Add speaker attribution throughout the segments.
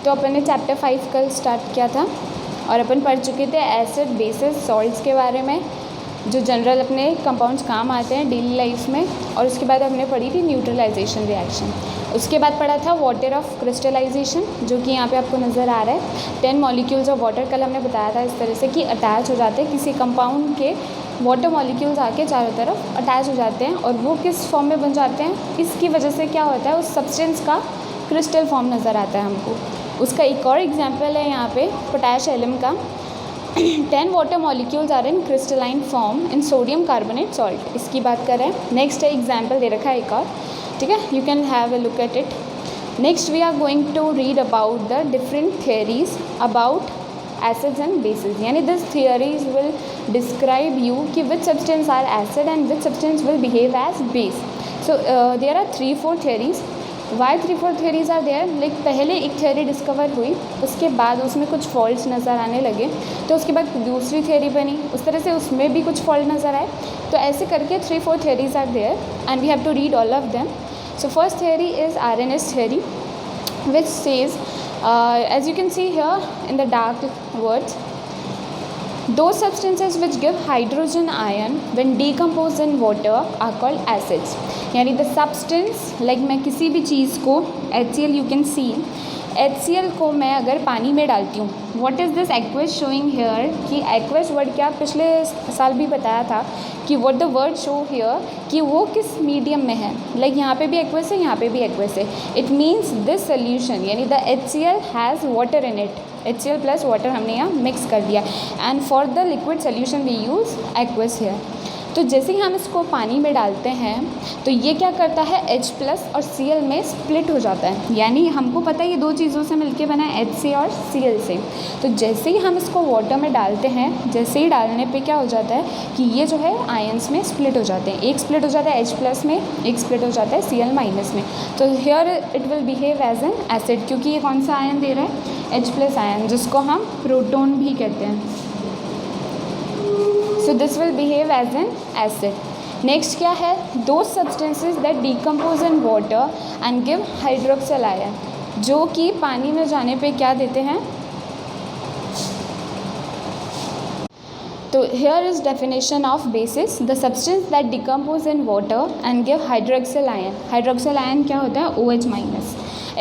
Speaker 1: तो अपन ने चैप्टर 5 कल स्टार्ट किया था और अपन पढ़ चुके थे एसिड बेसिस सॉल्ट्स के बारे में, जो जनरल अपने कंपाउंड्स काम आते हैं डेली लाइफ में। और उसके बाद हमने पढ़ी थी न्यूट्रलाइजेशन रिएक्शन। उसके बाद पढ़ा था वाटर ऑफ क्रिस्टलाइजेशन, जो कि यहाँ पे आपको नज़र आ रहा है। 10 मॉलिक्यूल्स ऑफ वाटर कल हमने बताया था इस तरह से कि अटैच हो जाते हैं किसी कंपाउंड के, वाटर मॉलिक्यूल्स आके चारों तरफ अटैच हो जाते हैं और वो किस फॉर्म में बन जाते हैं, इसकी वजह से क्या होता है, उस सब्सटेंस का क्रिस्टल फॉर्म नज़र आता है हमको। उसका एक और एग्जाम्पल है यहाँ पे पोटैश एलम का। 10 water molecules are in crystalline form in sodium carbonate salt, इसकी बात कर रहे हैं। नेक्स्ट है एग्जाम्पल दे रखा है एक और, ठीक है, you can have a look at it. Next we are going to read about the different theories about acids and bases, यानी this theories will describe you कि which substance are acid and which substance will behave as base. So there are 3-4 थियरीज। Why 3-4 theories are there, like पहले एक theory discover हुई, उसके बाद उसमें कुछ फॉल्ट्स नज़र आने लगे, तो उसके बाद दूसरी थियरी बनी, उस तरह से उसमें भी कुछ फॉल्ट नज़र आए। तो ऐसे करके 3-4 theories are there and we have to read all of them. So first theory is RNS theory, which says, as you can see here in the dark words, those substances which give hydrogen ion when decomposed in water are called acids. यानी the substance, like मैं किसी भी चीज़ को HCl you can see, HCl को मैं अगर पानी में डालती हूँ, what is this aqueous showing here, कि aqueous वर्ड क्या पिछले साल भी बताया था कि what the word show here कि वो किस मीडियम में है, लाइक यहाँ पे भी aqueous है, यहाँ पे भी aqueous है। It means this solution यानी the HCl has water in it, HCl plus water हमने यहाँ मिक्स कर दिया, and for the liquid solution we use aqueous here। तो जैसे ही हम इसको पानी में डालते हैं तो ये क्या करता है, H प्लस और Cl में स्प्लिट हो जाता है, यानी हमको पता है ये दो चीज़ों से मिलके बना है, H से और Cl से। तो जैसे ही हम इसको वाटर में डालते हैं, जैसे ही डालने पे क्या हो जाता है कि ये जो है आयंस में स्प्लिट हो जाते हैं, एक स्प्लिट हो जाता है H प्लस में, एक स्प्लिट हो जाता है Cl माइनस में। तो here it will behave as an acid, क्योंकि ये कौन सा आयन दे रहा है, H प्लस आयन, जिसको हम प्रोटोन भी कहते हैं। So this will behave as an acid. Next क्या है, those substances that decompose in water and give hydroxyl ion, जो कि पानी में जाने पे क्या देते हैं। तो here is definition of basis, the substance that decompose in water and give hydroxyl ion. hydroxyl ion क्या होता है, OH माइनस,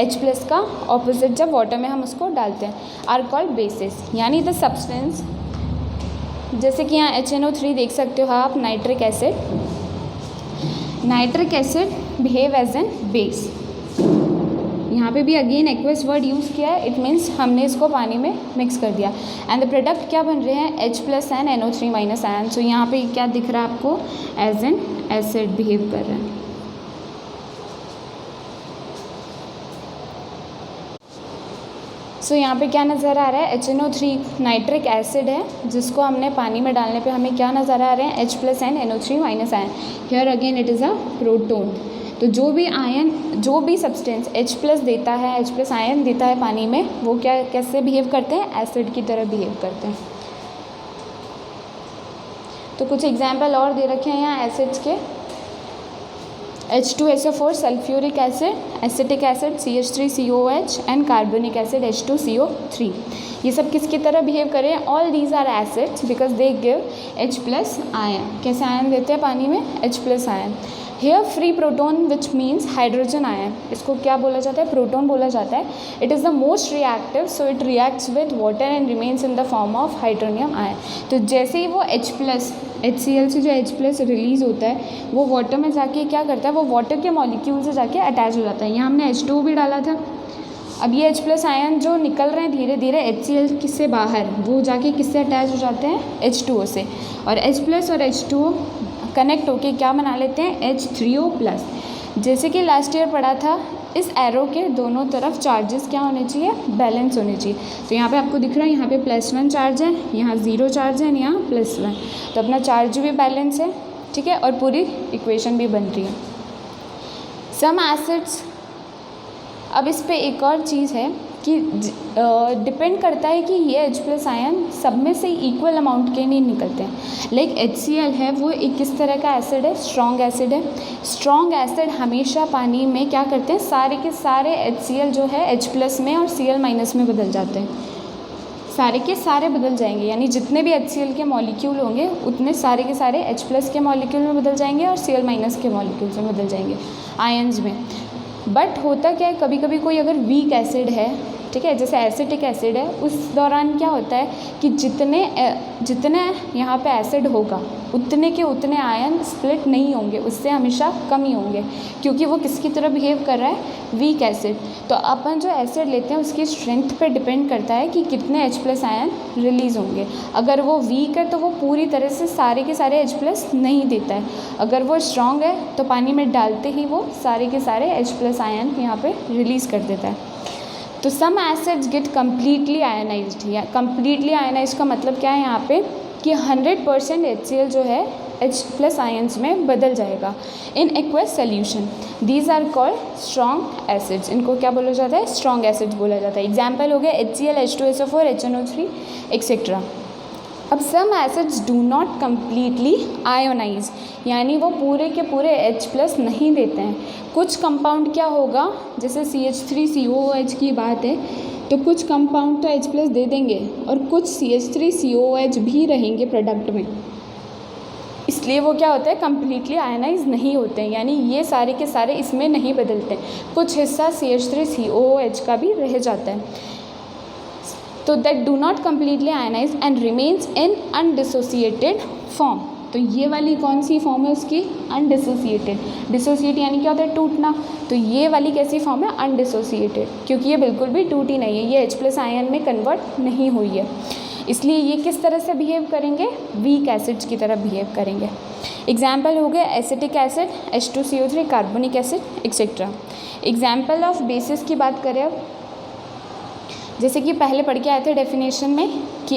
Speaker 1: H प्लस का ऑपोजिट जब वाटर में हम उसको डालते हैं, are called basis। यानी the substance, जैसे कि यहाँ HNO3 देख सकते हो आप, nitric acid, nitric acid behave as an base. यहाँ पे भी अगेन एक्वस वर्ड यूज़ किया है, इट मीन्स हमने इसको पानी में मिक्स कर दिया, एंड द प्रोडक्ट क्या बन रहे हैं, H plus and NO3 minus ion. So यहाँ पे क्या दिख रहा है आपको, एज एन एसिड बिहेव कर रहा है। सो यहाँ पे क्या नज़र आ रहा है, HNO3 नाइट्रिक एसिड है, जिसको हमने पानी में डालने पे हमें क्या नज़र आ रहे हैं, H plus and NO3 minus ion. Here again it is a proton. तो जो भी आयन, जो भी सब्सटेंस H प्लस देता है, H प्लस आयन देता है पानी में, वो क्या कैसे बिहेव करते हैं, एसिड की तरह बिहेव करते हैं। तो कुछ एग्जाम्पल और दे रखे हैं यहाँ एसिड्स के, H2SO4 sulphuric acid, acetic acid CH3COH and carbonic acid H2CO3, ये सब किसकी तरह बिहेव करें, all these are acids because they give H plus ion. कैसे आयन देते हैं पानी में, H plus ion. Here free proton which means hydrogen ion, इसको क्या बोला जाता है, प्रोटोन बोला जाता है। It is the most reactive, so it reacts with water and remains in the form of hydronium ion. तो जैसे ही वो H प्लस, HCl से जो H प्लस रिलीज़ होता है, वो वाटर में जाके क्या करता है, वो वाटर के मॉलिक्यूल से जाके अटैच हो जाता है। यहाँ हमने H2 भी डाला था, अब ये H प्लस आयन जो निकल रहे हैं धीरे धीरे HCl किससे बाहर, वो जाके किससे अटैच हो जाते हैं, H2O से, और H प्लस और H2O कनेक्ट होके क्या बना लेते हैं, H3O प्लस। जैसे कि लास्ट ईयर पढ़ा था, इस एरो के दोनों तरफ चार्जेस क्या होने चाहिए, बैलेंस होने चाहिए। तो यहाँ पे आपको दिख रहा है, यहाँ पे +1 चार्ज है, यहाँ 0 चार्ज है, यहाँ +1, तो अपना चार्ज भी बैलेंस है, ठीक है, और पूरी इक्वेशन भी बन रही है। सम एसिड्स, अब इस पे एक और चीज़ है कि डिपेंड करता है कि ये H+ आयन सब में से इक्वल अमाउंट के नहीं निकलते हैं। लाइक HCl है, वो एक किस तरह का एसिड है, स्ट्रॉन्ग एसिड है। स्ट्रॉन्ग एसिड हमेशा पानी में क्या करते हैं, सारे के सारे HCl जो है H+ में और Cl- में बदल जाते हैं, सारे के सारे बदल जाएंगे, यानी जितने भी HCl के मॉलिक्यूल होंगे उतने सारे के सारे H+ के मॉलिक्यूल में बदल जाएंगे और Cl- के मॉलिक्यूल्स में बदल जाएंगे आयंस में। बट होता क्या है, कभी कभी कोई अगर वीक एसिड है, ठीक है, जैसे एसिटिक एसिड है, उस दौरान क्या होता है कि जितने यहाँ पे एसिड होगा उतने के उतने आयन स्प्लिट नहीं होंगे, उससे हमेशा कम ही होंगे, क्योंकि वो किसकी तरह बिहेव कर रहा है, वीक एसिड। तो अपन जो एसिड लेते हैं उसकी स्ट्रेंथ पे डिपेंड करता है कि कितने H+ आयन रिलीज़ होंगे। अगर वो वीक है तो वो पूरी तरह से सारे के सारे H+ नहीं देता है, अगर वो स्ट्रॉन्ग है तो पानी में डालते ही वो सारे के सारे H+ आयन यहाँ पे रिलीज़ कर देता है। तो सम एसिड्स गेट कम्प्लीटली आयनाइज्ड, या कम्प्लीटली आयनाइज्ड का मतलब क्या है यहाँ पे कि 100% HCl जो है H+ आयंस में बदल जाएगा in aqueous solution. These are called strong acids, इनको क्या बोला जाता है, स्ट्रॉन्ग एसिड्स बोला जाता है। एग्जाम्पल हो गया HCl, H2SO4, HNO3 एक्सेट्रा। अब some acids do not completely ionise, यानी वो पूरे के पूरे H+ नहीं देते हैं। कुछ कंपाउंड क्या होगा, जैसे CH3COOH की बात है, तो कुछ कंपाउंड तो H+ दे देंगे और कुछ CH3COOH भी रहेंगे प्रोडक्ट में, इसलिए वो क्या होता है, कम्प्लीटली आयनाइज नहीं होते हैं, यानी ये सारे के सारे इसमें नहीं बदलते, कुछ हिस्सा CH3COOH का भी रह जाता है। तो that do not completely ionise and remains in undissociated form. तो ये वाली कौन सी फॉर्म है उसकी, अनडिसोसिएटेड। डिसोसिएट यानी क्या होता है, टूटना, तो ये वाली कैसी फॉर्म है, अनडिसोसिएटेड, क्योंकि ये बिल्कुल भी टूटी नहीं है, ये H+ आयन में कन्वर्ट नहीं हुई है, इसलिए ये किस तरह से बिहेव करेंगे, वीक एसिड्स की तरह बिहेव करेंगे। एग्जाम्पल हो गया acetic acid, H2CO3, carbonic acid etcetera. Example of basis की बात करें अब, जैसे कि पहले पढ़ के आए थे डेफिनेशन में कि